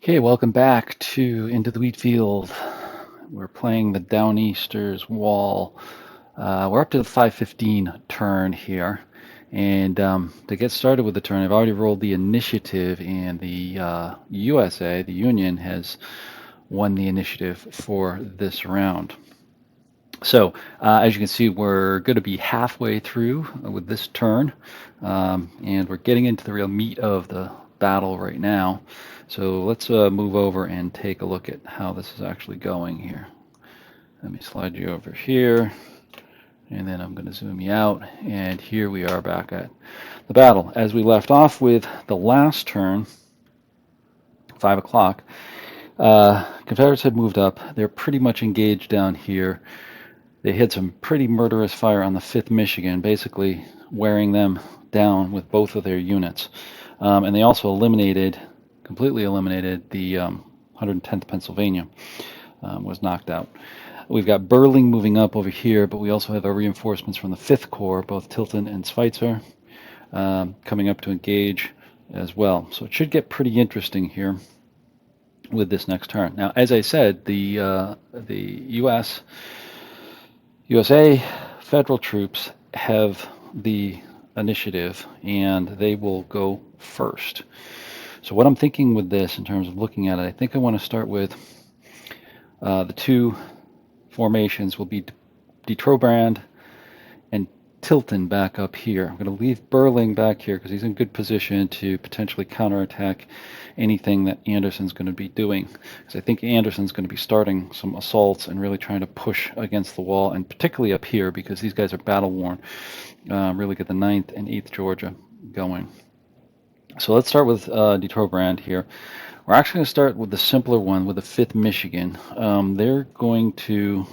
Okay, welcome back to Into the Wheatfield. We're playing the Downeasters Wall. We're up to the 515 turn here. And to get started with the turn, I've already rolled the initiative, and the USA, the Union, has won the initiative for this round. So, as you can see, we're going to be halfway through with this turn, and we're getting into the real meat of the battle right now. So let's move over and take a look at how this is actually going here. Let me slide you over here, and then I'm going to zoom you out, and here we are back at the battle. As we left off with the last turn, 5 o'clock, Confederates had moved up. They're pretty much engaged down here. They had some pretty murderous fire on the 5th Michigan, basically wearing them down with both of their units. And they also completely eliminated the 110th Pennsylvania, was knocked out. We've got Burling moving up over here, but we also have our reinforcements from the 5th Corps, both Tilton and Schweitzer, coming up to engage as well. So it should get pretty interesting here with this next turn. Now, as I said, the USA federal troops have the initiative, and they will go first. So what I'm thinking with this, in terms of looking at it, I think I want to start with the two formations will be De Trobrand and Tilton back up here. I'm going to leave Burling back here because he's in good position to potentially counterattack anything that Anderson's going to be doing. Because I think Anderson's going to be starting some assaults and really trying to push against the wall, and particularly up here because these guys are battle worn. Really get the 9th and 8th Georgia going. So let's start with De Trobrand here. We're actually going to start with the simpler one, with the 5th Michigan. They're going to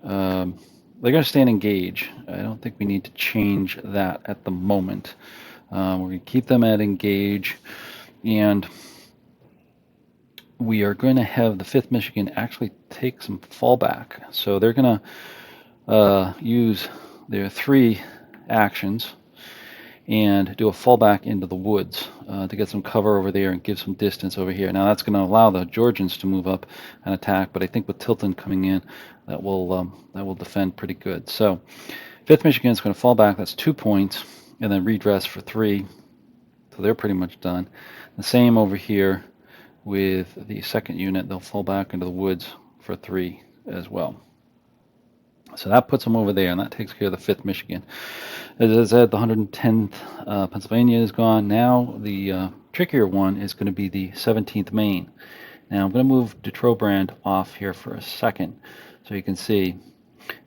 stay and engage. I don't think we need to change that at the moment. We're going to keep them at engage, and we are going to have the 5th Michigan actually take some fallback. So they're going to use their 3 actions and do a fallback into the woods to get some cover over there and give some distance over here. Now that's going to allow the Georgians to move up and attack, but I think with Tilton coming in, that will defend pretty good. So 5th Michigan is going to fall back. That's 2 points, and then redress for 3. So they're pretty much done. The same over here with the 2nd unit. They'll fall back into the woods for 3 as well. So that puts them over there, and that takes care of the 5th Michigan. As I said, the 110th Pennsylvania is gone. Now the trickier one is going to be the 17th Maine. Now I'm going to move De Trobrand off here for a second so you can see,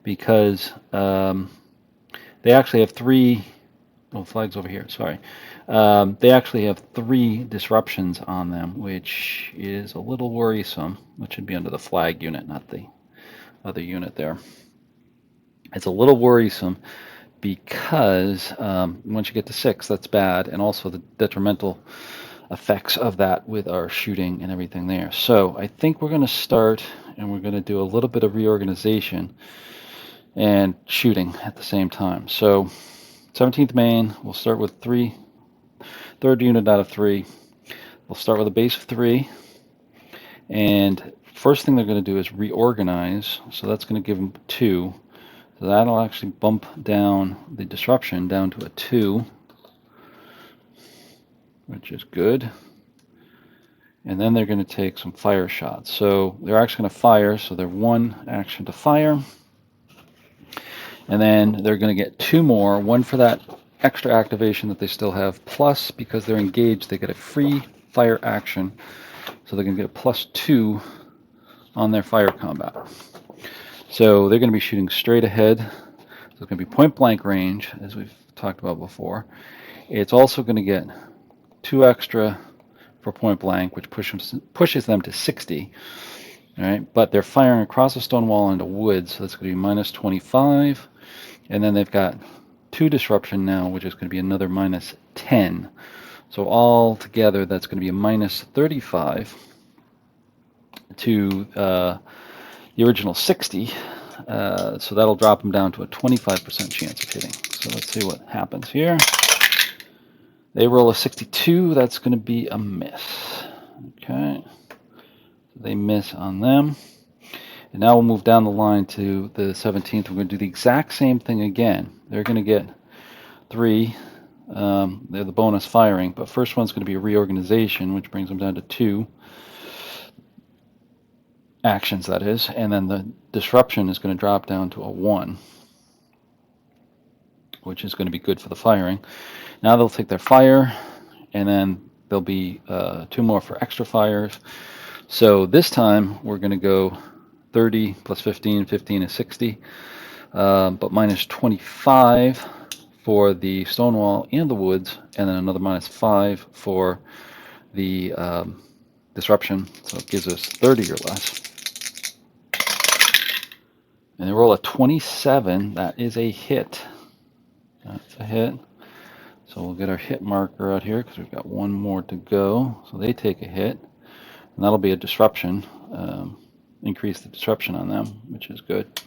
because they actually have 3... Oh, flags over here, sorry. They actually have 3 disruptions on them, which is a little worrisome. That should be under the flag unit, not the other unit there. It's a little worrisome because once you get to 6, that's bad, and also the detrimental effects of that with our shooting and everything there. So I think we're going to start, and we're going to do a little bit of reorganization and shooting at the same time. So 17th Maine, we'll start with 3rd unit out of 3. We'll start with a base of 3, and first thing they're going to do is reorganize. So that's going to give them 2. So that'll actually bump down the disruption down to a 2, which is good. And then they're going to take some fire shots. So they're actually going to fire, so they're 1 action to fire. And then they're going to get 2 more, 1 for that extra activation that they still have, plus because they're engaged, they get a free fire action. So they're going to get a +2 on their fire combat. So they're going to be shooting straight ahead. So it's going to be point blank range, as we've talked about before. It's also going to get 2 extra for point blank, which pushes them to 60. All right, but they're firing across a stone wall into woods, so that's going to be -25. And then they've got 2 disruption now, which is going to be another -10. So all together, that's going to be a -35 to the original 60, so that'll drop them down to a 25% chance of hitting. So let's see what happens here. They roll a 62, that's going to be a miss. Okay, so they miss on them. And now we'll move down the line to the 17th. We're going to do the exact same thing again. They're going to get 3. They're the bonus firing, but first one's going to be a reorganization, which brings them down to 2 actions, that is. And then the disruption is going to drop down to a 1, which is going to be good for the firing. Now they'll take their fire, and then there'll be 2 more for extra fires. So this time we're going to go 30 plus 15. 15 is 60, but minus 25 for the stonewall and the woods, and then another minus 5 for the disruption. So it gives us 30 or less. And they roll a 27. That is a hit. That's a hit. So we'll get our hit marker out here because we've got 1 more to go. So they take a hit, and that'll be a disruption. Increase the disruption on them, which is good.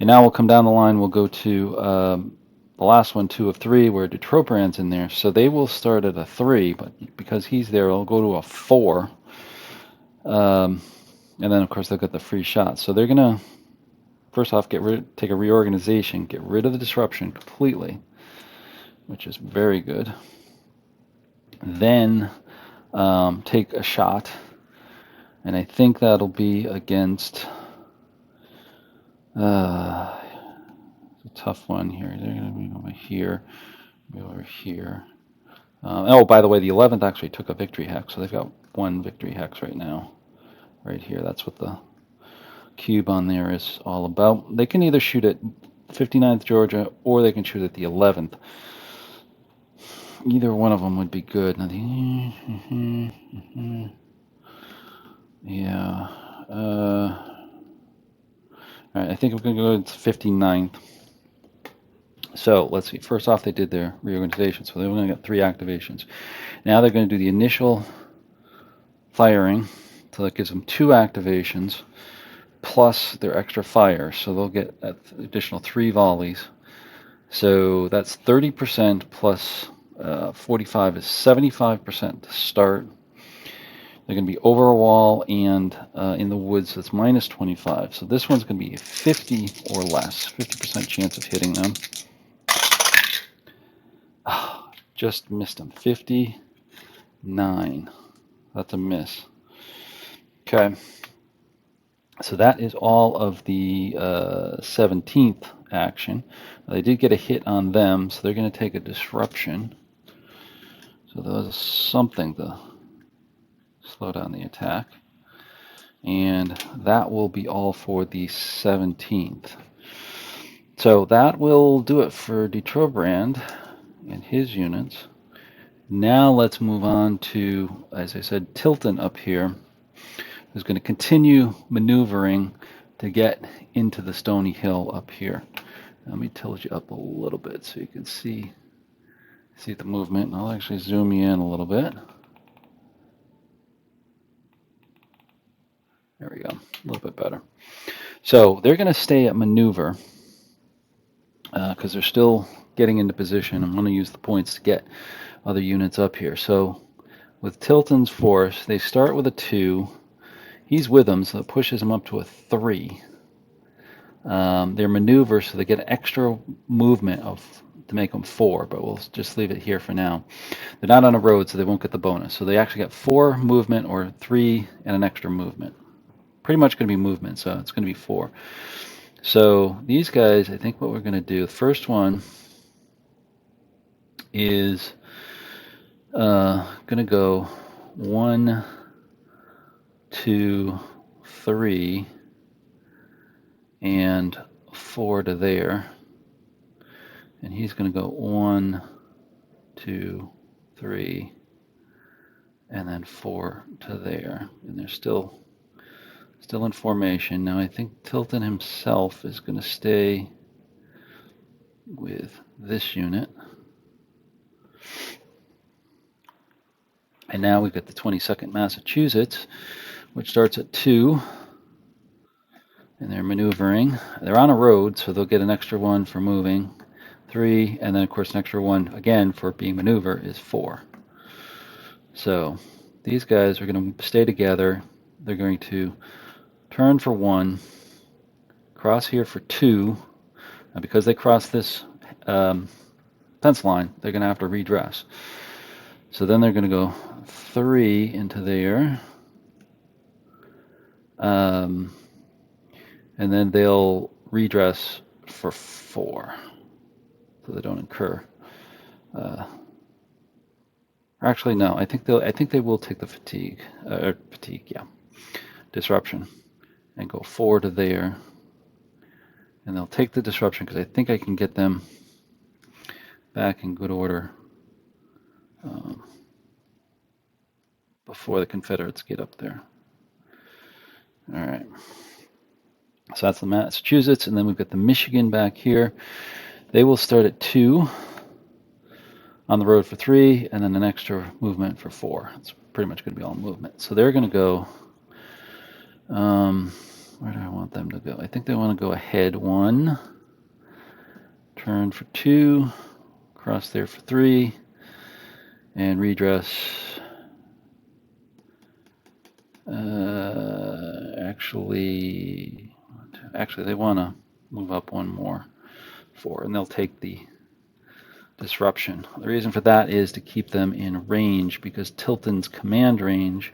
And now we'll come down the line. We'll go to the last one, 2 of 3, where Detrobrand's in there. So they will start at a 3, but because he's there, it'll go to a 4. And then, of course, they'll get the free shot. So they're going to, first off, take a reorganization, get rid of the disruption completely, which is very good. Then take a shot. And I think that'll be against a tough one here. They're going to be over here, over here. Oh, by the way, the 11th actually took a victory hex, so they've got 1 victory hex right now, right here. That's what the cube on there is all about. They can either shoot at 59th Georgia, or they can shoot at the 11th. Either one of them would be good. Now, yeah. All right, I think I'm going to go to 59th. So let's see. First off, they did their reorganization, so they're going to get 3 activations. Now they're going to do the initial firing, so that gives them 2 activations plus their extra fire. So they'll get an additional 3 volleys. So that's 30% plus 45 is 75% to start. They're going to be over a wall and in the woods, that's minus 25. So this one's going to be 50 or less, 50% chance of hitting them. Just missed them. 59. That's a miss. Okay. So that is all of the 17th action. Now, they did get a hit on them, so they're going to take a disruption. So that was something to slow down the attack. And that will be all for the 17th. So that will do it for Detrobrand and his units. Now let's move on to, as I said, Tilton up here, who's going to continue maneuvering to get into the Stony Hill up here. Let me tilt you up a little bit so you can see the movement. I'll actually zoom you in a little bit. There we go, a little bit better. So they're going to stay at maneuver because they're still getting into position. I'm going to use the points to get other units up here. So with Tilton's force, they start with a 2. He's with them, so it pushes them up to a 3. Their maneuver, so they get extra movement to make them 4, but we'll just leave it here for now. They're not on a road, so they won't get the bonus. So they actually get 4 movement or 3 and an extra movement. Pretty much going to be movement, so it's going to be 4. So these guys, I think what we're going to do, the first one is going to go 1, 2, 3, and 4 to there. And he's going to go 1, 2, 3, and then 4 to there. And they're still in formation. Now I think Tilton himself is going to stay with this unit. And now we've got the 22nd Massachusetts, which starts at 2. And they're maneuvering. They're on a road, so they'll get an extra 1 for moving. 3, and then of course an extra 1 again for being maneuver is 4. So these guys are going to stay together. They're going to turn for 1, cross here for 2. Now, because they cross this fence line, they're going to have to redress. So then they're going to go 3 into there. And then they'll redress for 4, so they don't incur. Actually, no. I think they will take the fatigue, yeah, disruption, and go 4 to there. And they'll take the disruption because I think I can get them back in good order before the Confederates get up there. All right. So that's the Massachusetts, and then we've got the Michigan back here. They will start at 2 on the road for 3, and then an extra movement for 4. It's pretty much going to be all movement. So they're going to go, where do I want them to go? I think they want to go ahead 1, turn for 2, cross there for 3, and redress. Actually, they want to move up 1 more, 4, and they'll take the disruption. The reason for that is to keep them in range, because Tilton's command range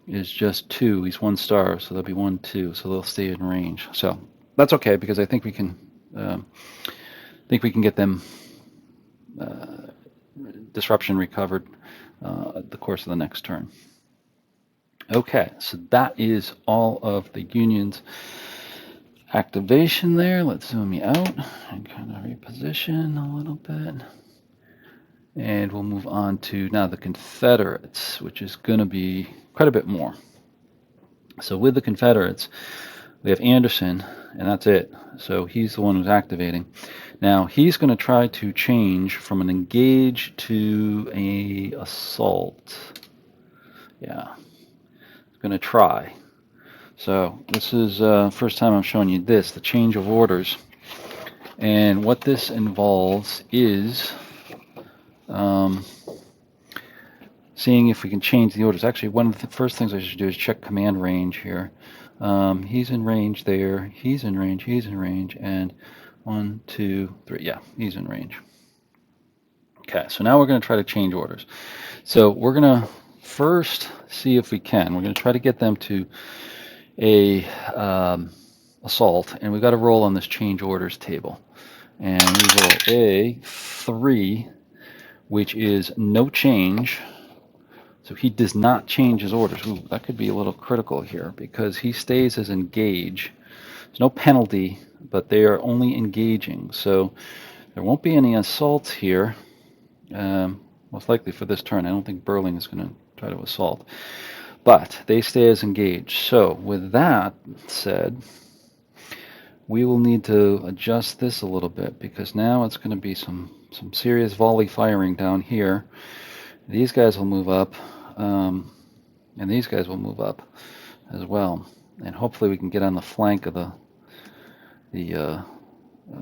is just 2. He's 1 star, so they'll be 1, 2, so they'll stay in range. So that's okay, because I think we can get them disruption recovered at the course of the next turn. Okay, so that is all of the Union's activation there. Let's zoom you out and kind of reposition a little bit. And we'll move on to now the Confederates, which is going to be quite a bit more. So with the Confederates, we have Anderson, and that's it. So he's the one who's activating. Now he's going to try to change from an engage to a assault. Yeah, he's going to try. So this is first time I'm showing you this, the change of orders. And what this involves is seeing if we can change the orders. Actually, one of the first things I should do is check command range here. He's in range there, he's in range, and 1, 2, 3, yeah, he's in range. Okay, so now we're going to try to change orders. So we're going to first see if we can. We're going to try to get them to a assault, and we've got to roll on this change orders table. And we roll a 3, which is no change. So he does not change his orders. Ooh, that could be a little critical here, because he stays as engage. There's no penalty, but they are only engaging. So there won't be any assaults here, most likely for this turn. I don't think Burling is going to try to assault. But they stay as engaged. So with that said, we will need to adjust this a little bit, because now it's going to be some serious volley firing down here. These guys will move up, and these guys will move up as well. And hopefully we can get on the flank of the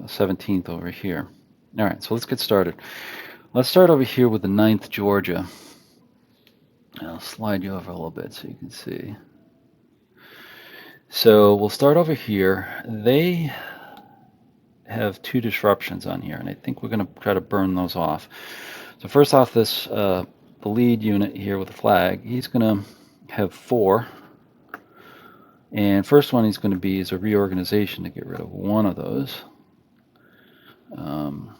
17th over here. All right, so let's get started. Let's start over here with the 9th Georgia. I'll slide you over a little bit so you can see. So we'll start over here. They have 2 disruptions on here, and I think we're going to try to burn those off. So first off, this the lead unit here with the flag, he's going to have 4. And first one he's going to be is a reorganization to get rid of 1 of those on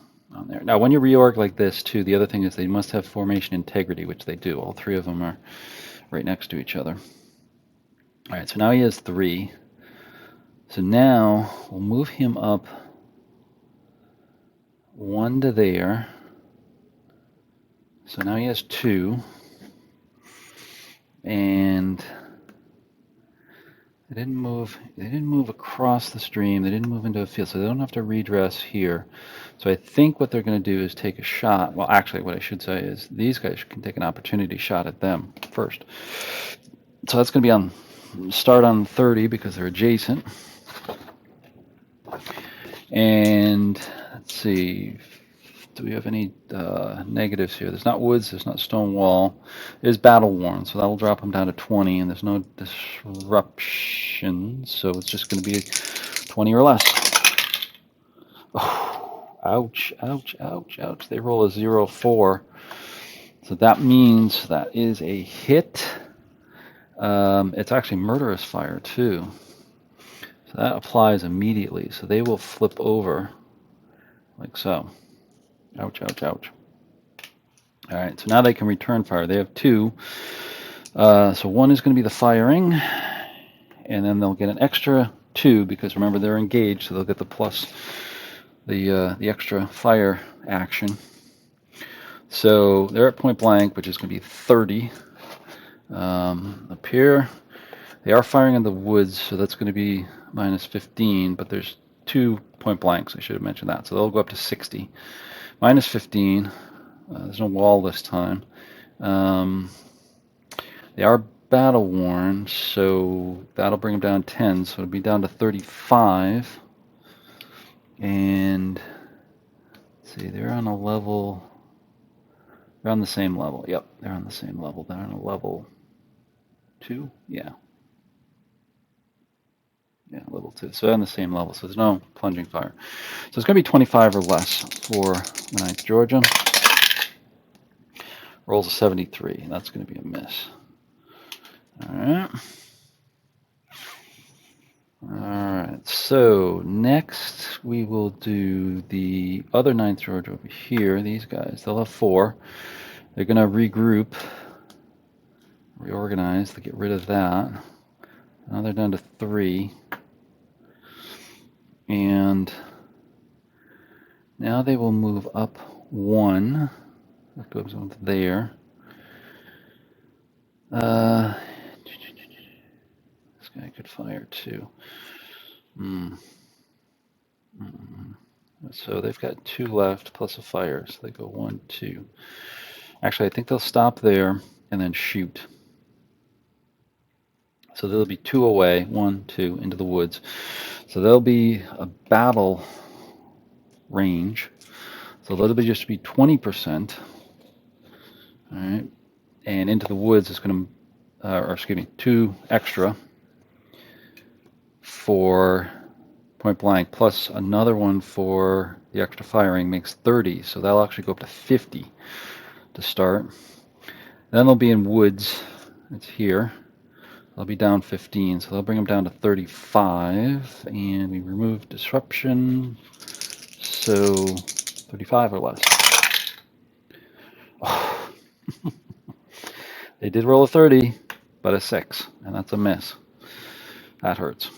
there. Now, when you reorg like this, too, the other thing is they must have formation integrity, which they do. All 3 of them are right next to each other. All right, so now he has 3. So now we'll move him up 1 to there. So now he has 2. And they didn't move across the stream. They didn't move into a field, so they don't have to redress here. So I think what they're going to do is take a shot. Well, actually, what I should say is these guys can take an opportunity shot at them first. So that's going to be on start on 30 because they're adjacent. And let's see, do we have any negatives here? There's not woods, there's not stone wall. There's battle worn, so that'll drop them down to 20, and there's no disruption, so it's just going to be 20 or less. Oh, ouch, ouch, ouch, ouch. They roll a 0-4. So that means that is a hit. It's actually murderous fire, too. So that applies immediately. So they will flip over like so. Ouch, ouch, ouch. All right, so now they can return fire. They have 2. So 1 is going to be the firing, and then they'll get an extra 2 because remember they're engaged, so they'll get the plus the extra fire action. So they're at point blank, which is going to be 30. Up here, they are firing in the woods, so that's going to be minus 15, but there's 2 point blanks. I should have mentioned that. So they'll go up to 60. Minus 15. There's no wall this time. They are battle worn, so that'll bring them down 10. So it'll be down to 35. And let's see, they're on a level. They're on the same level. Yep, they're on the same level. They're on a level 2. Yeah. Yeah, level 2. So they're on the same level. So there's no plunging fire. So it's going to be 25 or less for the 9th Georgia. Rolls a 73. That's going to be a miss. All right. All right. So next we will do the other 9th Georgia over here. These guys, they'll have 4. They're going to regroup, reorganize to get rid of that. Now they're down to 3. And now they will move up 1. That goes on there. This guy could fire 2. So they've got 2 left plus a fire. So they go 1, 2. Actually, I think they'll stop there and then shoot. So there'll be 2 away, 1, 2, into the woods. So there'll be a battle range. So that'll be just be 20%. All right. And into the woods is going to, or excuse me, 2 extra for point blank, plus another one for the extra firing makes 30. So that'll actually go up to 50 to start. Then they'll be in woods. It's here. They'll be down 15, so they'll bring them down to 35, and we remove disruption, so 35 or less. Oh. They did roll a 30, but a 6, and that's a miss. That hurts.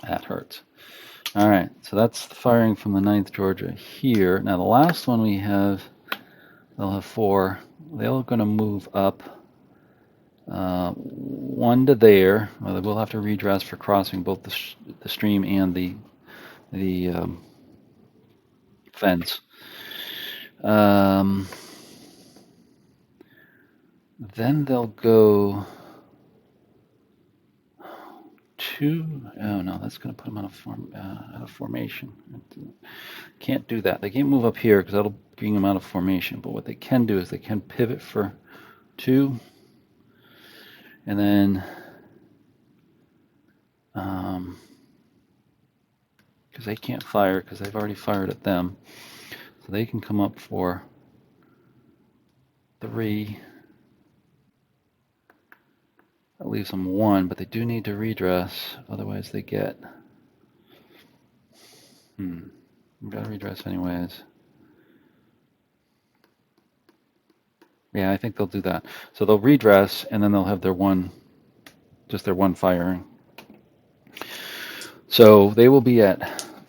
That hurts. All right, so that's the firing from the 9th Georgia here. Now the last one we have, they'll have 4. They're going to move up 1 to there. Well, they will have to redress for crossing both the stream and the fence. Then they'll go 2. Oh no, that's going to put them out of formation. Can't do that. They can't move up here because that'll bring them out of formation. But what they can do is they can pivot for 2. And then, because they can't fire because they've already fired at them, so they can come up for 3. That leaves them 1, but they do need to redress, otherwise they get. We've got to redress anyways. Yeah, I think they'll do that. So they'll redress, and then they'll have their 1, just their 1 firing. So they will be at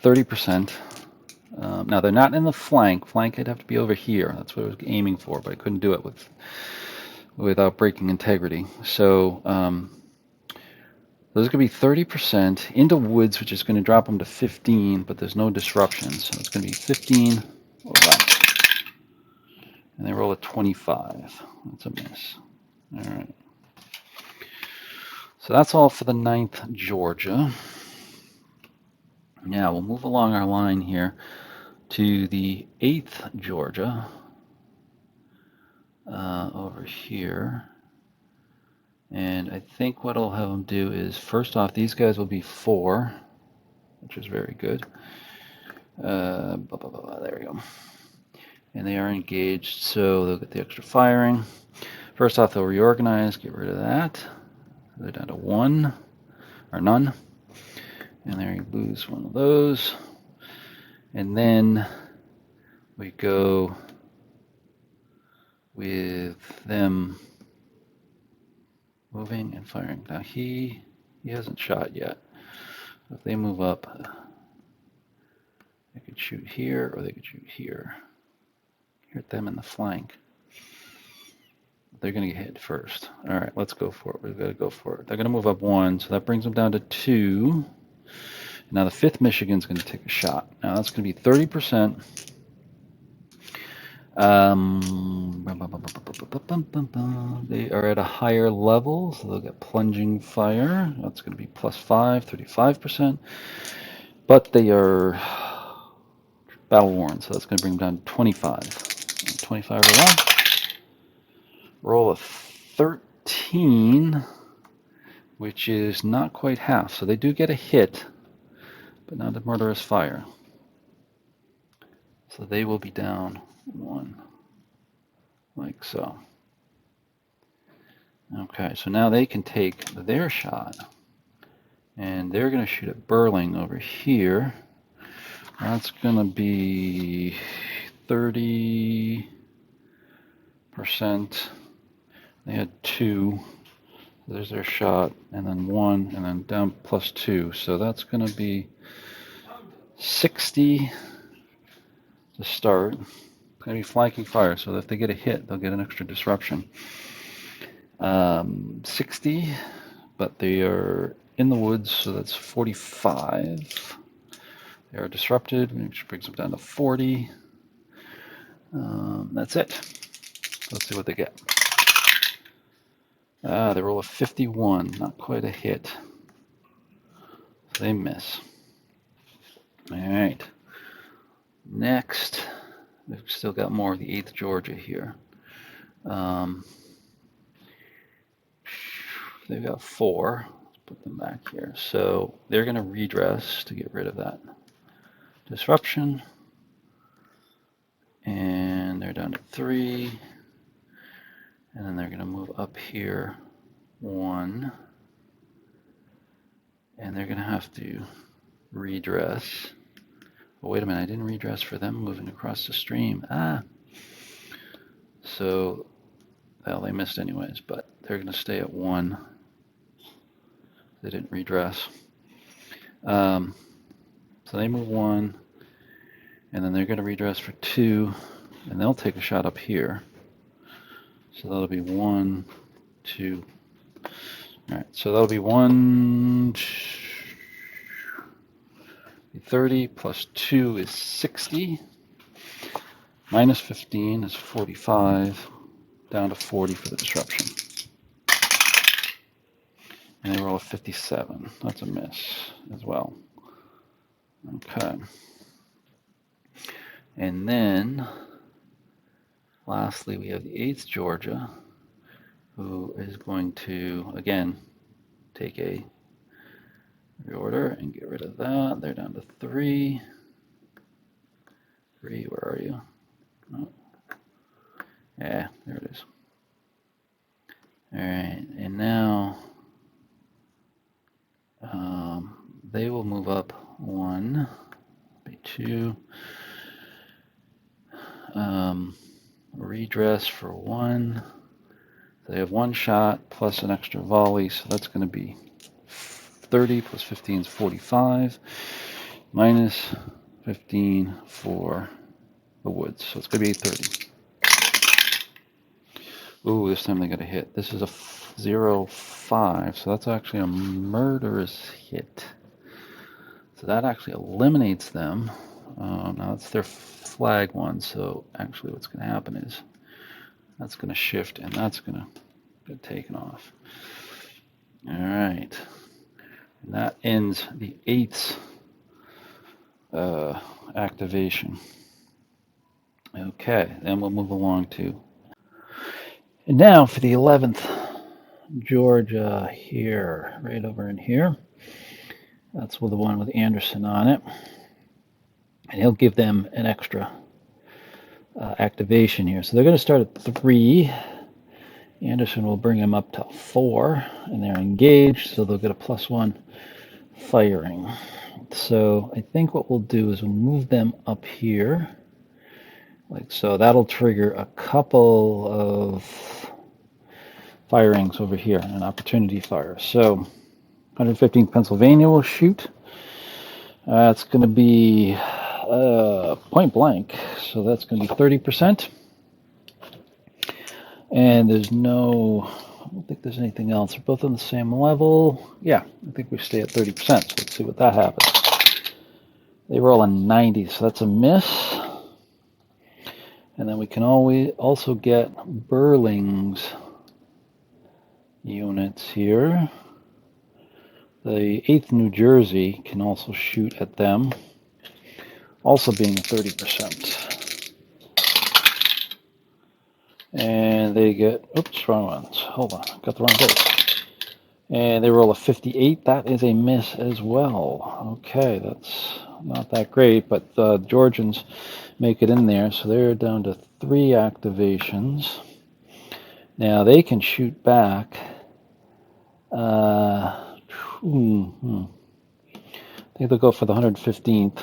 30%. Now they're not in the flank. Flank would have to be over here. That's what I was aiming for, but I couldn't do it without breaking integrity. So those are going to be 30% into woods, which is going to drop them to 15, but there's no disruption. So it's going to be 15 or less. And they roll a 25. That's a miss. All right. So that's all for the 9th Georgia. Now we'll move along our line here. to the 8th Georgia over here. And I think what I'll have them do is, first off, these guys will be 4, which is very good. There we go. And they are engaged, so they'll get the extra firing. First off, they'll reorganize, get rid of that. They're down to 1, or none. And there you lose one of those. And then we go with them moving and firing. Now he hasn't shot yet. If they move up, they could shoot here or they could shoot here. Hit them in the flank. They're going to get hit first. All right, let's go for it. We've got to go for it. They're going to move up 1, so that brings them down to 2. Now the 5th Michigan's going to take a shot. Now that's going to be 30%. They are at a higher level, so they'll get plunging fire. That's going to be +5, 35%. But they are battle worn, so that's going to bring them down to 25. 25 or less. Roll a 13, which is not quite half. So they do get a hit, but not a murderous fire. So they will be down 1, like so. Okay, so now they can take their shot, and they're going to shoot at Burling over here. That's going to be 30%. They had 2. There's their shot, and then 1, and then down +2. So that's going to be 60 to start. It's going to be flanking fire, so if they get a hit, they'll get an extra disruption. 60, but they are in the woods, so that's 45. They are disrupted, which brings them down to 40. That's it. Let's see what they get. They roll a 51, not quite a hit. So they miss. All right. Next, we've still got more of the 8th Georgia here. They've got 4. Let's put them back here. So they're going to redress to get rid of that disruption. And they're down to 3. And then they're going to move up here 1. And they're going to have to redress. Oh, wait a minute, I didn't redress for them moving across the stream. So, well, they missed anyways, but they're going to stay at 1. They didn't redress. So they move 1, and then they're going to redress for 2, and they'll take a shot up here. So that'll be 1, 2. All right, so that'll be 1, 30 plus 2 is 60. Minus 15 is 45. Down to 40 for the disruption. And they roll a 57. That's a miss as well. Okay. And then, lastly, we have the 8th Georgia, who is going to, again, take a reorder and get rid of that. They're down to 3. 3, where are you? Oh. Yeah, there it is. All right, and now they will move up 1, be 2. Redress for 1. They have 1 shot plus an extra volley, so that's going to be 30 plus 15 is 45. Minus 15 for the woods, so it's going to be 830. Ooh, this time they got a hit. This is a 0-5, so that's actually a murderous hit. So that actually eliminates them. Now that's their flag one, so actually what's going to happen is that's going to shift and that's going to get taken off. All right. And that ends the 8th activation. Okay, then we'll move along to. And now for the 11th Georgia here, right over in here. That's with the one with Anderson on it. And he'll give them an extra activation here. So they're going to start at 3. Anderson will bring them up to 4, and they're engaged, so they'll get a +1 firing. So I think what we'll do is we'll move them up here, like so. That'll trigger a couple of firings over here, an opportunity fire. So 115th Pennsylvania will shoot. It's going to be point blank, so that's going to be 30%. And there's no, I don't think there's anything else. They're both on the same level. Yeah, I think we stay at 30%. So let's see what that happens. They roll a 90, so that's a miss. And then we can always also get Burling's units here. The 8th New Jersey can also shoot at them, also being 30%. And they get, oops, wrong ones. Hold on, got the wrong date. And they roll a 58. That is a miss as well. Okay, that's not that great, but the Georgians make it in there, so they're down to 3 activations. Now they can shoot back. I think they'll go for the 115th.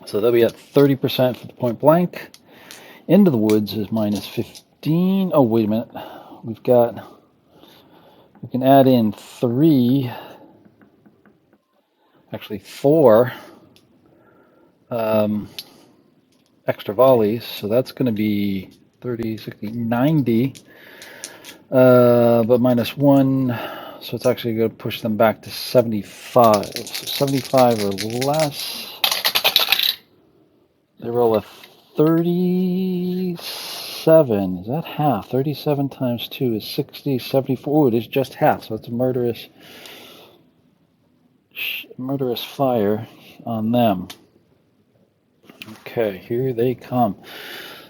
So they'll be at 30% for the point blank. Into the woods is -15. Oh, wait a minute. We can add in 3, actually 4 extra volleys. So that's going to be 30, 60, 90, but -1. So it's actually going to push them back to 75. So 75 or less. They roll a 37. Is that half? 37 times 2 is 60, 74. Oh, it is just half. So it's a murderous fire on them. Okay, here they come.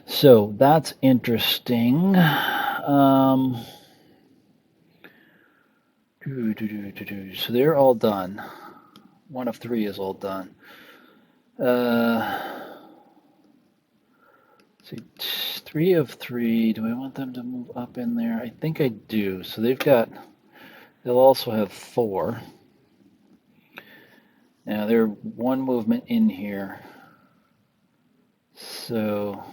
So that's interesting. So they're all done. 1 of 3 is all done. See, 3 of 3. Do I want them to move up in there? I think I do. So they'll also have 4. Now they're 1 movement in here. So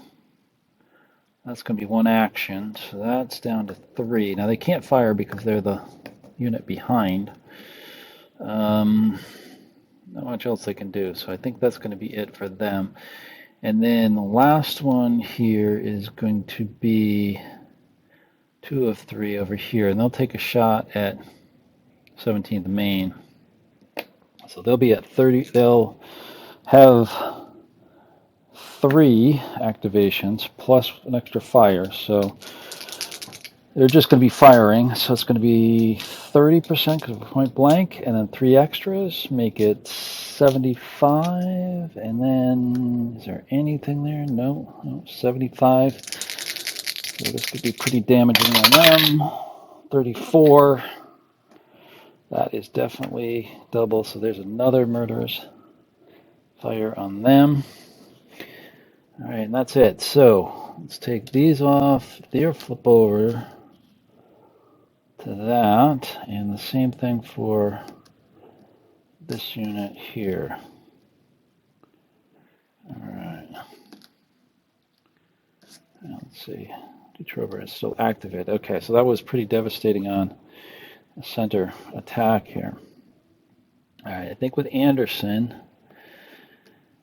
that's going to be 1 action. So that's down to 3. Now they can't fire because they're the unit behind. Not much else they can do. So I think that's going to be it for them. And then the last one here is going to be 2 of 3 over here. And they'll take a shot at 17th Maine. So they'll be at 30. They'll have 3 activations plus an extra fire. So they're just going to be firing. So it's going to be 30% because of point blank. And then 3 extras make it 75, and then is there anything there? No, 75. So this could be pretty damaging on them. 34. That is definitely double. So there's another murderous fire on them. All right, and that's it. So let's take these off. They'll flip over to that, and the same thing for this unit here. All right. Let's see. Detroit is still activated. Okay, so that was pretty devastating on the center attack here. All right, I think with Anderson,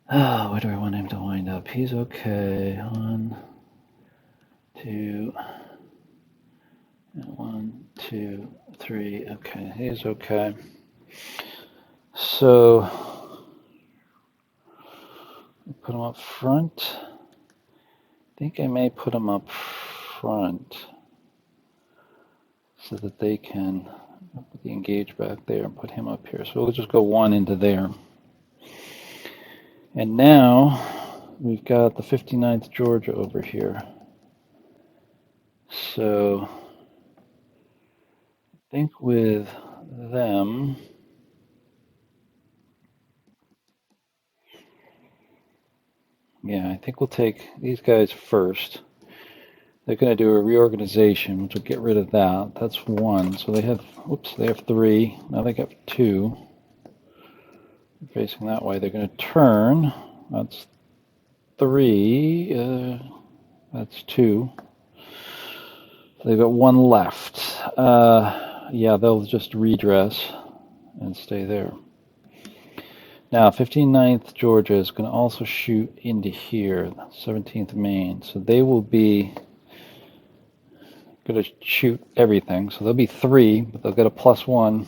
where do I want him to wind up? He's okay. 1, 2, 1, 2, 3. Okay, he's okay. So put him up front. I think I may put him up front so that they can put the engage back there and put him up here. So we'll just go 1 into there. And now we've got the 59th Georgia over here. So I think with them, yeah, I think we'll take these guys first. They're going to do a reorganization, which will get rid of that. That's one. So they have, whoops, they have three. Now they got two. Facing that way, they're going to turn. That's three. That's two. So they've got one left. Yeah, they'll just redress and stay there. Now, 59th Georgia is going to also shoot into here, 17th Maine. So they will be going to shoot everything. So there'll be three, but they'll get a +1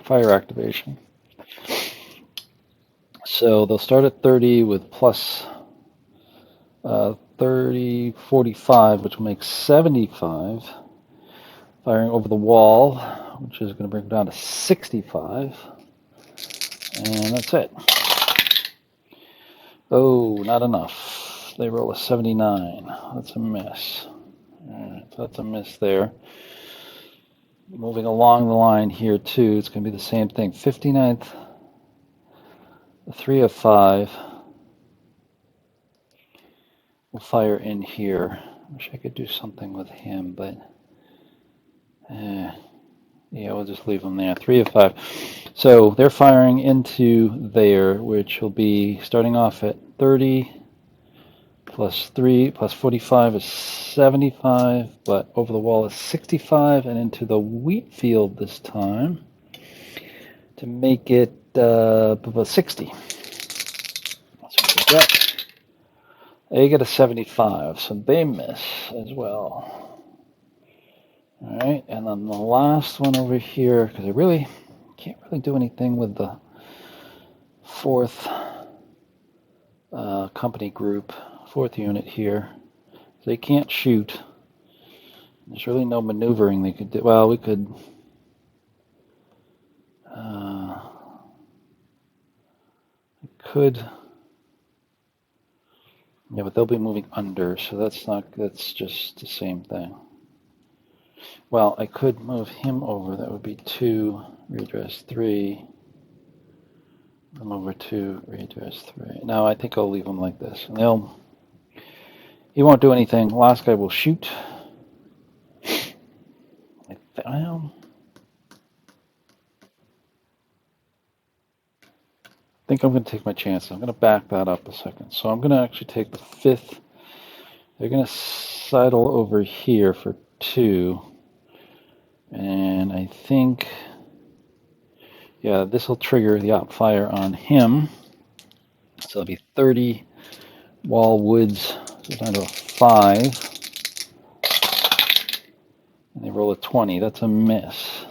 fire activation. So they'll start at 30 with plus 30, 45, which will make 75. Firing over the wall, which is going to bring them down to 65. And that's it. Oh, not enough. They roll a 79. That's a miss. All right, so that's a miss there. Moving along the line here, too, it's going to be the same thing. 59th, 3 of 5. We'll fire in here. Wish I could do something with him, but yeah, we'll just leave him there. 3 of 5. So they're firing into there, which will be starting off at 30 plus 3 plus 45 is 75, but over the wall is 65, and into the Wheatfield this time to make it 60. They get a 75, so they miss as well. All right, and then the last one over here, because I really can't really do anything with the 4th company group, 4th unit here. They can't shoot. There's really no maneuvering they could do. Well, we could. Yeah, but they'll be moving under, so that's just the same thing. Well, I could move him over. That would be 2, redress 3. Come over 2, redress 3. No, I think I'll leave them like this. And he won't do anything. Last guy will shoot. I think I'm going to take my chances. I'm going to back that up a second. So I'm going to actually take the 5th. They're going to sidle over here for 2. And I think, yeah, this will trigger the op fire on him. So it'll be 30 wall woods, so down to a 5. And they roll a 20. That's a miss.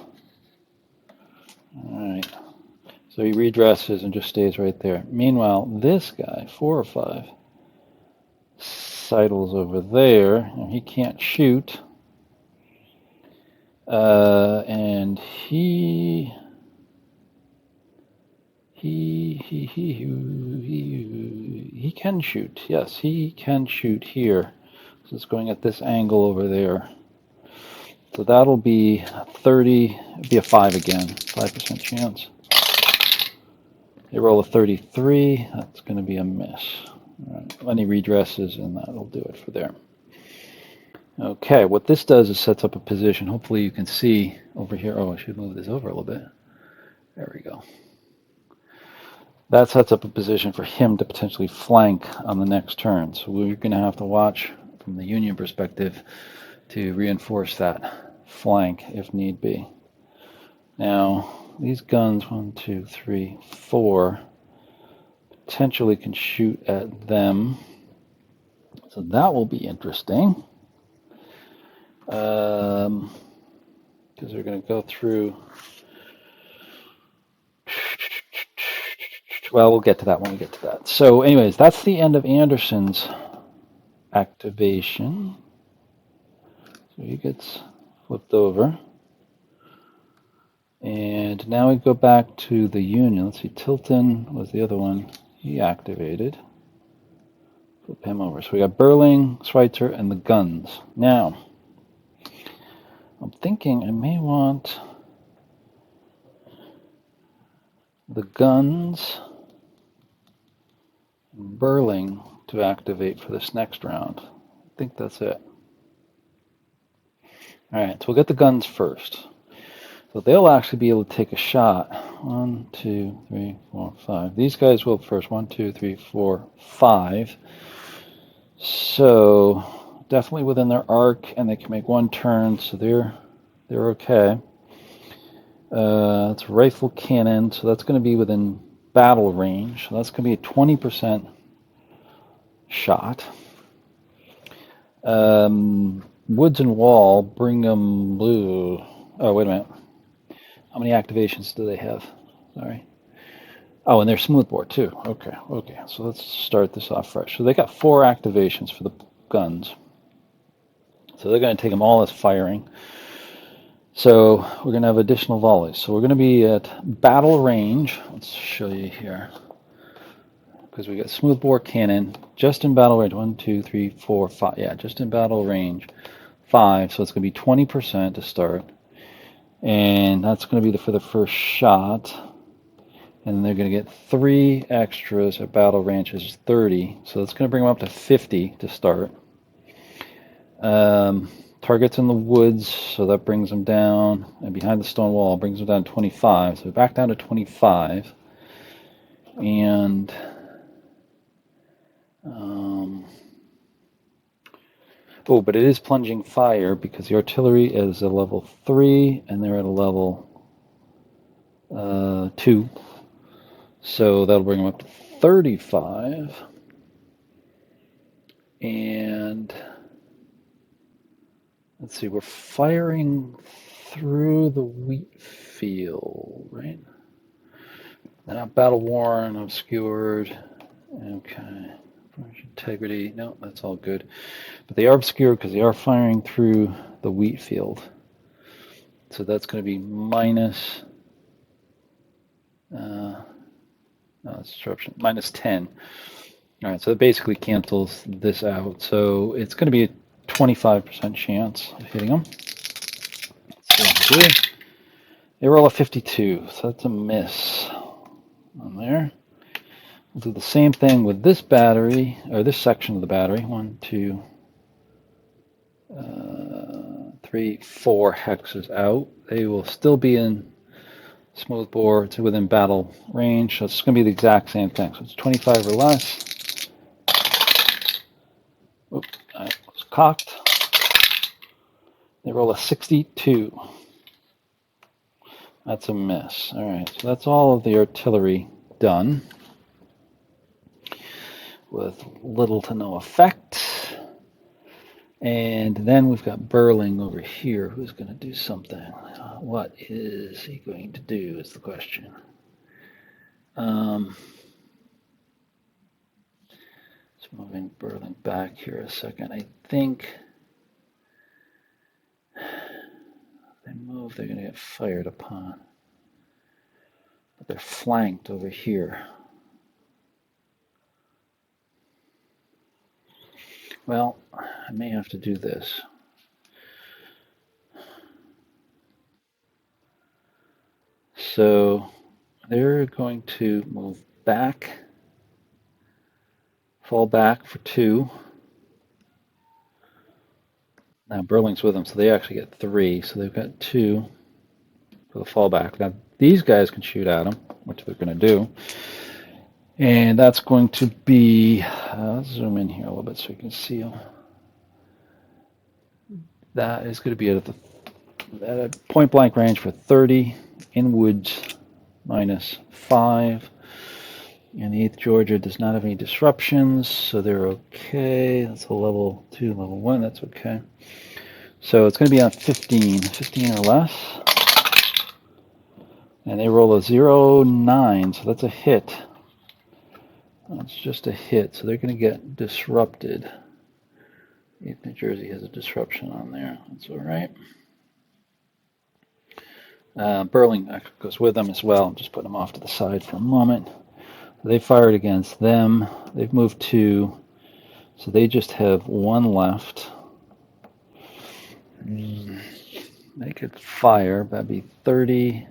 All right. So he redresses and just stays right there. Meanwhile, this guy, 4 or 5, sidles over there. And he can't shoot. And he can shoot. Yes, he can shoot here. So it's going at this angle over there. So that'll be 30. It'll be a 5 again. 5% chance. They roll a 33. That's going to be a miss. All right. Any redresses, and that'll do it for there. Okay, what this does is sets up a position. Hopefully you can see over here. Oh, I should move this over a little bit. There we go. That sets up a position for him to potentially flank on the next turn. So we're going to have to watch from the Union perspective to reinforce that flank if need be. Now, these guns, 1, 2, 3, 4, potentially can shoot at them. So that will be interesting. Because they're going to go through. Well, we'll get to that when we get to that. So anyways, that's the end of Anderson's activation. So he gets flipped over. And now we go back to the Union. Let's see, Tilton was the other one. He activated. Flip him over. So we got Burling, Schweitzer, and the guns. Now, I'm thinking I may want the guns and Burling to activate for this next round. I think that's it. Alright, so we'll get the guns first. So they'll actually be able to take a shot. 1, 2, 3, 4, 5. These guys will first. 1, 2, 3, 4, 5. So definitely within their arc, and they can make one turn, so they're okay. It's a rifle cannon, so that's going to be within battle range. So that's going to be a 20% shot. Woods and wall, bring them blue. Oh, wait a minute. How many activations do they have? Sorry. Oh, and they're smoothbore too. Okay. So let's start this off fresh. So they got 4 activations for the guns. So they're going to take them all as firing. So we're going to have additional volleys. So we're going to be at battle range. Let's show you here. Because we got smoothbore cannon just in battle range. 1, 2, 3, 4, 5. Yeah, just in battle range 5. So it's going to be 20% to start. And that's going to be for the first shot. And they're going to get 3 extras at battle range, which is 30. So that's going to bring them up to 50 to start. Targets in the woods, so that brings them down. And behind the stone wall brings them down to 25. So we're back down to 25. And oh, but it is plunging fire because the artillery is a level 3 and they're at a level 2. So that'll bring them up to 35. And let's see, we're firing through the wheat field, right? They're not battle worn, obscured. Okay. Integrity, no, that's all good. But they are obscured because they are firing through the wheat field. So that's going to be minus, no, it's disruption, minus 10. All right, so it basically cancels this out. So it's going to be a 25% chance of hitting them. So they roll a 52, so that's a miss on there. We'll do the same thing with this battery, or this section of the battery. 1, 2, 3, 4 hexes out. They will still be in smoothbore. It's within battle range, so it's going to be the exact same thing. So it's 25 or less. Oops, I was cocked. They roll a 62. That's a miss. All right, so that's all of the artillery done with little to no effect. And then we've got Burling over here who's going to do something. What is he going to do is the question. Just moving Burling back here a second. I think if they move, they're going to get fired upon. But they're flanked over here. Well, I may have to do this. So they're going to move back, fall back for 2. Now Burling's with them, so they actually get 3. So they've got 2 for the fallback. Now these guys can shoot at them, which they're going to do. And that's going to be, let's zoom in here a little bit so you can see them. That is going to be at a point blank range for 30, in woods minus 5. And the 8th Georgia does not have any disruptions, so they're okay. That's a level 2, level 1, that's okay. So it's going to be on 15 or less. And they roll a 0-9, so that's a hit. That's just a hit, so they're going to get disrupted. 8th New Jersey has a disruption on there. That's all right. Burling goes with them as well. I'm just putting them off to the side for a moment. They fired against them. They've moved 2, so they just have 1 left. They could fire. That'd be 30.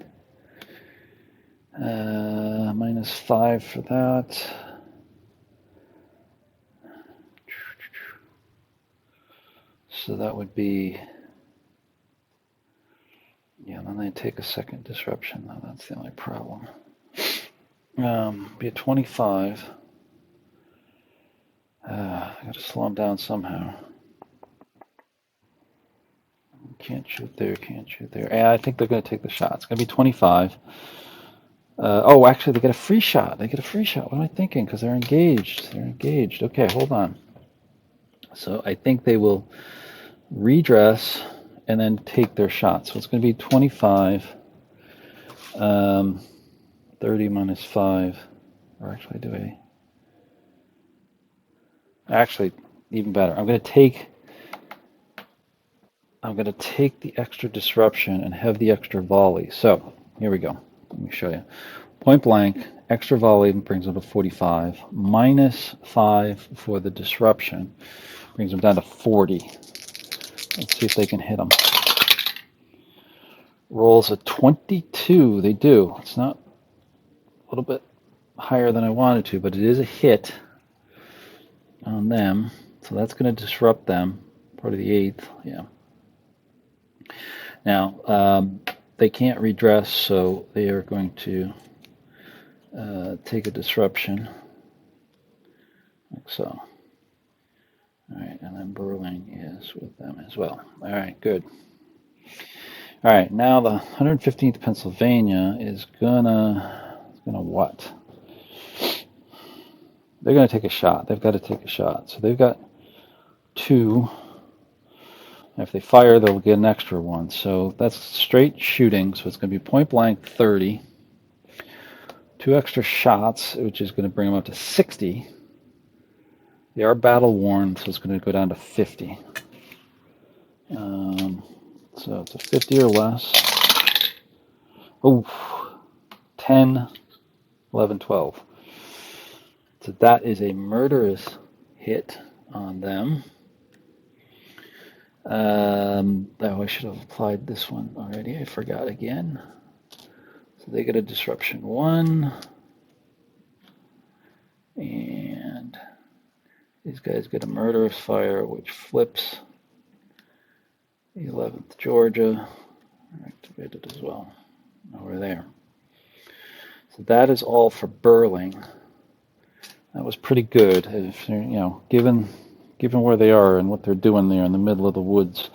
Minus 5 for that. So that would be, yeah, then they take a second disruption. Now that's the only problem. Be a 25. I gotta slow them down somehow. Can't shoot there, can't shoot there. Yeah, I think they're gonna take the shot. It's gonna be 25. Oh, actually, they get a free shot. They get a free shot. What am I thinking? Because they're engaged. They're engaged. Okay, hold on. So I think they will redress and then take their shot. So it's going to be 25. 30 minus 5. Or actually, do I? Actually, even better. I'm going to take the extra disruption and have the extra volley. So here we go. Let me show you. Point blank, extra volley brings them to 45. Minus 5 for the disruption brings them down to 40. Let's see if they can hit them. Rolls a 22. They do. It's not a little bit higher than I wanted to, but it is a hit on them. So that's going to disrupt them. Part of the 8th. Yeah. Now, they can't redress, so they are going to take a disruption, like so. All right, and then Burling is with them as well. All right, good. All right, now the 115th Pennsylvania is gonna what? They're gonna take a shot. They've got to take a shot. So they've got 2. If they fire, they'll get an extra 1. So that's straight shooting. So it's gonna be point blank 30. 2 extra shots, which is going to bring them up to 60. They are battle worn, so it's going to go down to 50. So it's a 50 or less. Oh, 10, 11, 12. So that is a murderous hit on them. Oh, I should have applied this one already. I forgot again. So they get a disruption 1. And these guys get a murderous fire, which flips 11th Georgia. Activated as well over there. So that is all for Burling. That was pretty good. If given where they are and what they're doing there in the middle of the woods,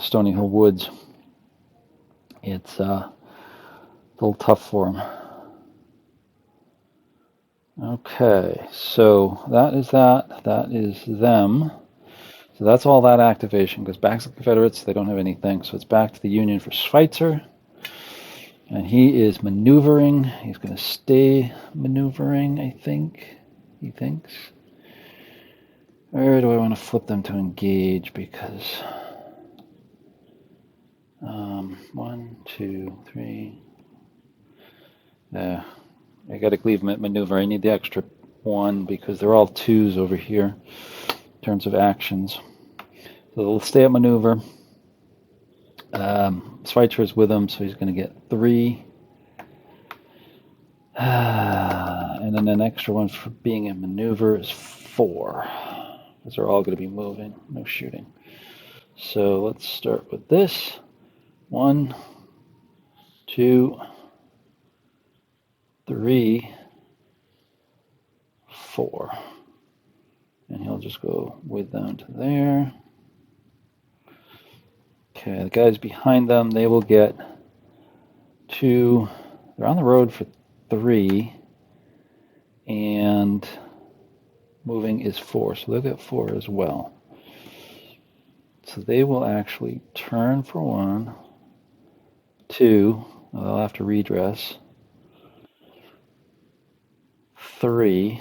Stony Hill Woods, it's a little tough for them. Okay, so that is that. That is them. So that's all that activation. Goes back to the Confederates. They don't have anything. So it's back to the Union for Schweitzer. And he is maneuvering. He's going to stay maneuvering, I think. He thinks. Or do I want to flip them to engage? Because 1, 2, 3. Yeah. I got to leave them at maneuver. I need the extra 1 because they're all 2s over here in terms of actions. So they'll stay at maneuver. Schweitzer is with him, so he's going to get 3. And then an extra 1 for being in maneuver is 4. Because they're all going to be moving, no shooting. So let's start with this. 1, 2, 3, 4. And he'll just go with them to there. Okay, the guys behind them, they will get 2. They're on the road for 3. And moving is 4. So they'll get 4 as well. So they will actually turn for 1, 2. Well, they'll have to redress. 3.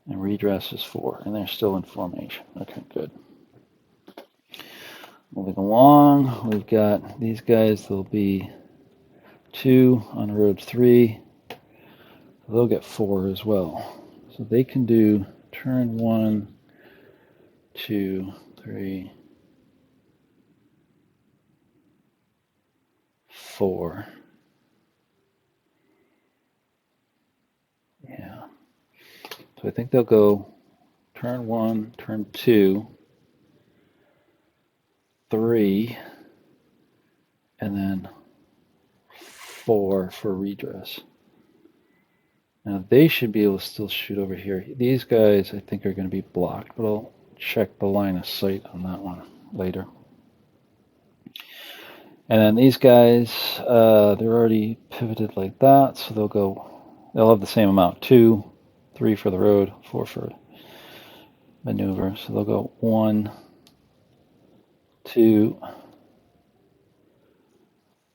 And redress is 4. And they're still in formation. Okay, good. Moving along, we've got these guys. There'll be 2 on road 3. They'll get 4 as well. So they can do turn 1, 2, 3, 4. Yeah. So I think they'll go turn 1, turn 2, 3, and then 4 for redress. Now they should be able to still shoot over here. These guys I think are going to be blocked, but I'll check the line of sight on that one later. And then these guys, they're already pivoted like that, so they'll have the same amount, 2, 3 for the road, 4 for maneuver. So they'll go 1, 2,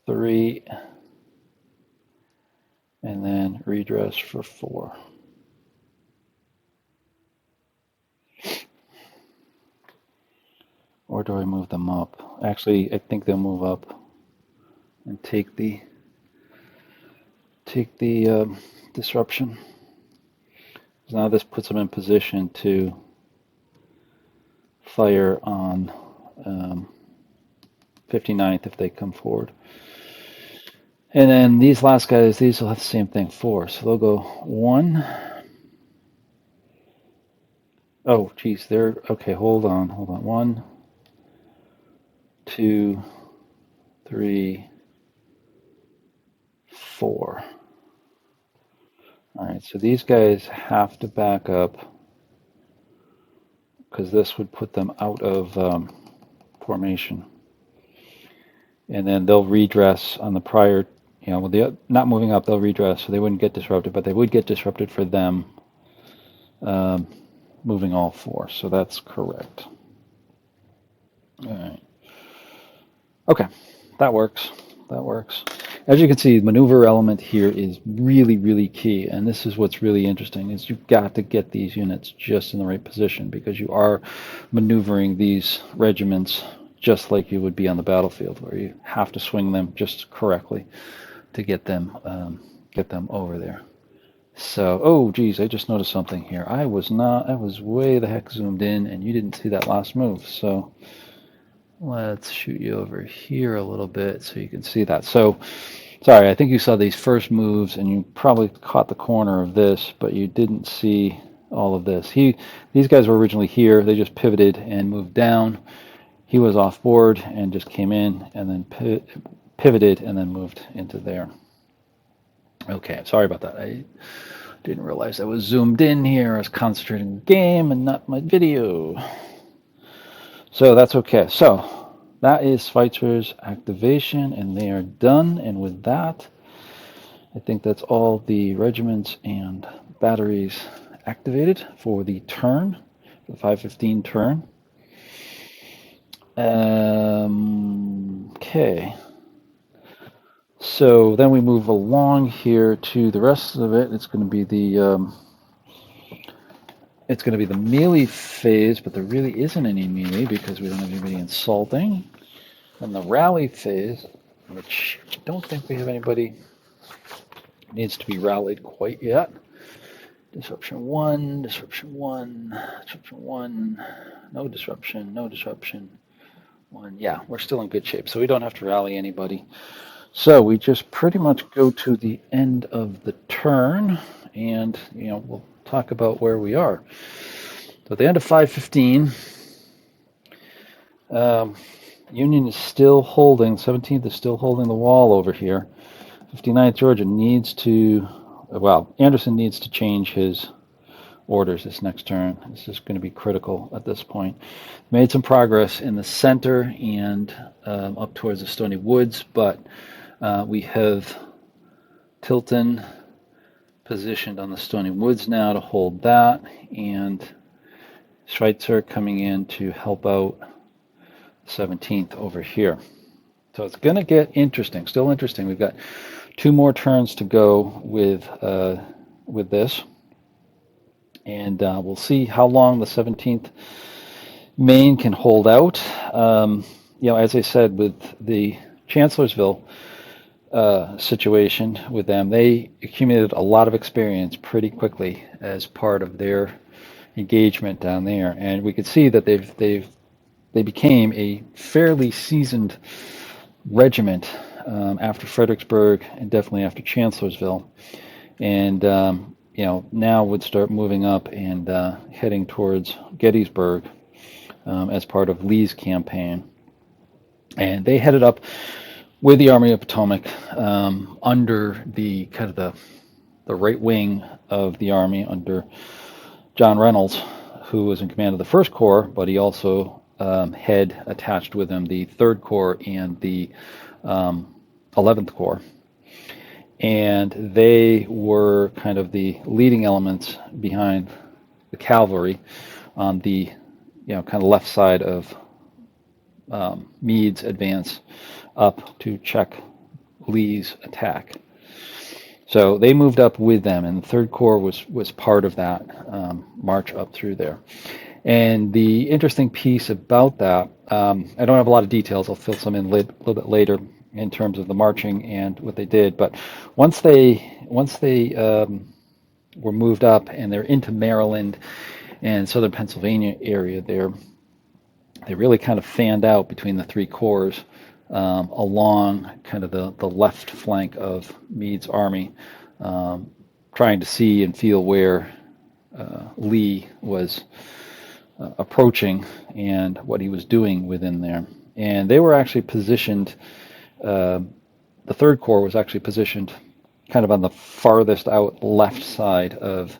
3, and then redress for 4. Or do I move them up? Actually, I think they'll move up and take the disruption. So now this puts them in position to fire on 59th if they come forward. And then these last guys, these will have the same thing, 4. So they'll go 1. Oh, geez, they're okay. Hold on. 1, 2, 3, 4. All right, so these guys have to back up because this would put them out of formation. And then they'll redress on the prior, with the not moving up, they'll redress, so they wouldn't get disrupted, but they would get disrupted for them moving all 4. So that's correct. All right. Okay, that works. As you can see, the maneuver element here is really, really key, and this is what's really interesting, is you've got to get these units just in the right position because you are maneuvering these regiments just like you would be on the battlefield, where you have to swing them just correctly to get them over there. So, oh geez, I just noticed something here. I was way the heck zoomed in, and you didn't see that last move. So let's shoot you over here a little bit so you can see that. So, sorry, I think you saw these first moves, and you probably caught the corner of this, but you didn't see all of this. These guys were originally here. They just pivoted and moved down. He was off board and just came in, and then pivoted and then moved into there. Okay, sorry about that. I didn't realize I was zoomed in here. I was concentrating on the game and not my video. So that's okay. So that is Schweitzer's activation, and they are done. And with that, I think that's all the regiments and batteries activated for the turn, the 5:15 turn. Okay. So then we move along here to the rest of it. It's going to be the melee phase, but there really isn't any melee because we don't have anybody insulting. And the rally phase, which I don't think we have anybody needs to be rallied quite yet. Disruption 1, disruption 1, disruption 1, no disruption, 1. Yeah, we're still in good shape, so we don't have to rally anybody. So we just pretty much go to the end of the turn, and we'll talk about where we are. So at the end of 5:15, Union is still holding. 17th is still holding the wall over here. 59th Georgia Anderson needs to change his orders this next turn. This is going to be critical at this point. Made some progress in the center and up towards the Stony Woods, but we have Tilton positioned on the Stony Woods now to hold that, and Schweitzer coming in to help out 17th over here. So it's going to get interesting, still interesting. We've got 2 more turns to go with this, and we'll see how long the 17th Maine can hold out. As I said, with the Chancellorsville, situation with them. They accumulated a lot of experience pretty quickly as part of their engagement down there, and we could see that they became a fairly seasoned regiment after Fredericksburg and definitely after Chancellorsville, and now would start moving up and heading towards Gettysburg as part of Lee's campaign. And they headed up with the Army of Potomac under the kind of the right wing of the Army under John Reynolds, who was in command of the First Corps, but he also had attached with him the Third Corps and the 11th Corps. And they were kind of the leading elements behind the cavalry on the kind of left side of Meade's advance up to check Lee's attack. So they moved up with them, and the Third Corps was part of that march up through there. And the interesting piece about that, I don't have a lot of details. I'll fill some in a little bit later in terms of the marching and what they did. But once they were moved up and they're into Maryland and southern Pennsylvania area, they really kind of fanned out between the three corps along kind of the left flank of Meade's army, trying to see and feel where Lee was approaching and what he was doing within there. And they were actually positioned, the Third Corps was actually positioned kind of on the farthest out left side of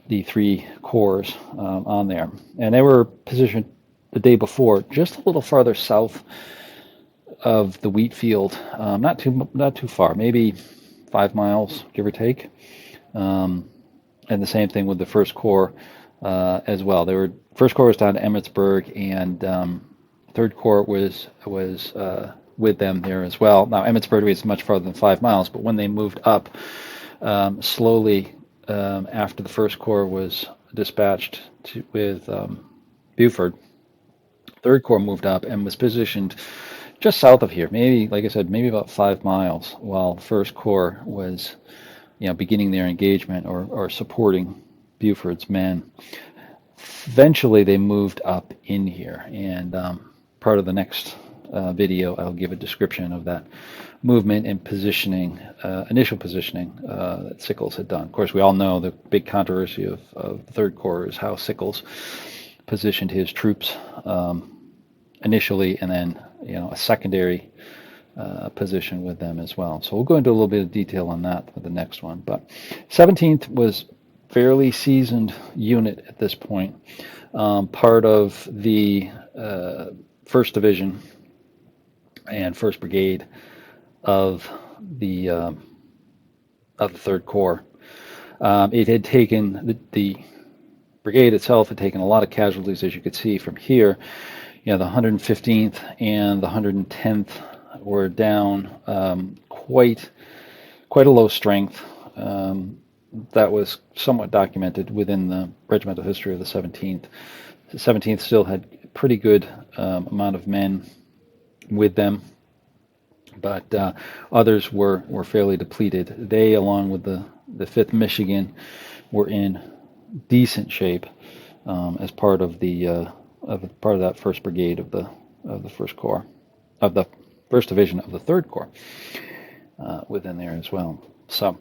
the three corps on there. And they were positioned the day before just a little farther south of the Wheatfield, not too far, maybe 5 miles, give or take. And the same thing with the First Corps as well. First Corps was down to Emmitsburg, and Third Corps was with them there as well. Now Emmitsburg is much farther than 5 miles, but when they moved up slowly after the First Corps was dispatched with Buford, Third Corps moved up and was positioned just south of here, maybe, like I said, maybe about 5 miles, while First Corps was, beginning their engagement or supporting Buford's men. Eventually, they moved up in here, and part of the next video, I'll give a description of that movement and positioning, initial positioning that Sickles had done. Of course, we all know the big controversy of the Third Corps is how Sickles positioned his troops initially, and then a secondary position with them as well. So we'll go into a little bit of detail on that with the next one. But 17th was fairly seasoned unit at this point, part of the 1st Division and 1st Brigade of the Third Corps. It had taken the brigade itself had taken a lot of casualties, as you could see from here. The 115th and the 110th were down quite a low strength. That was somewhat documented within the regimental history of the 17th. The 17th still had a pretty good amount of men with them, but others were fairly depleted. They, along with the 5th Michigan, were in decent shape as part of that 1st Brigade of the 1st Corps, of the 1st Division of the 3rd Corps within there as well. So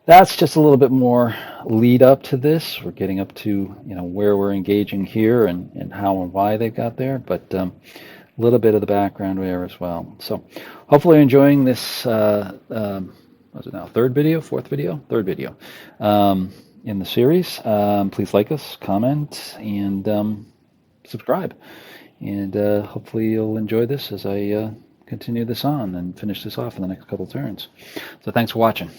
that's just a little bit more lead up to this. We're getting up to where we're engaging here and how and why they got there, but a little bit of the background there as well. So hopefully you're enjoying this. What's it now? Third video in the series. Please like us, comment, and subscribe. And hopefully you'll enjoy this as I continue this on and finish this off in the next couple turns. So thanks for watching.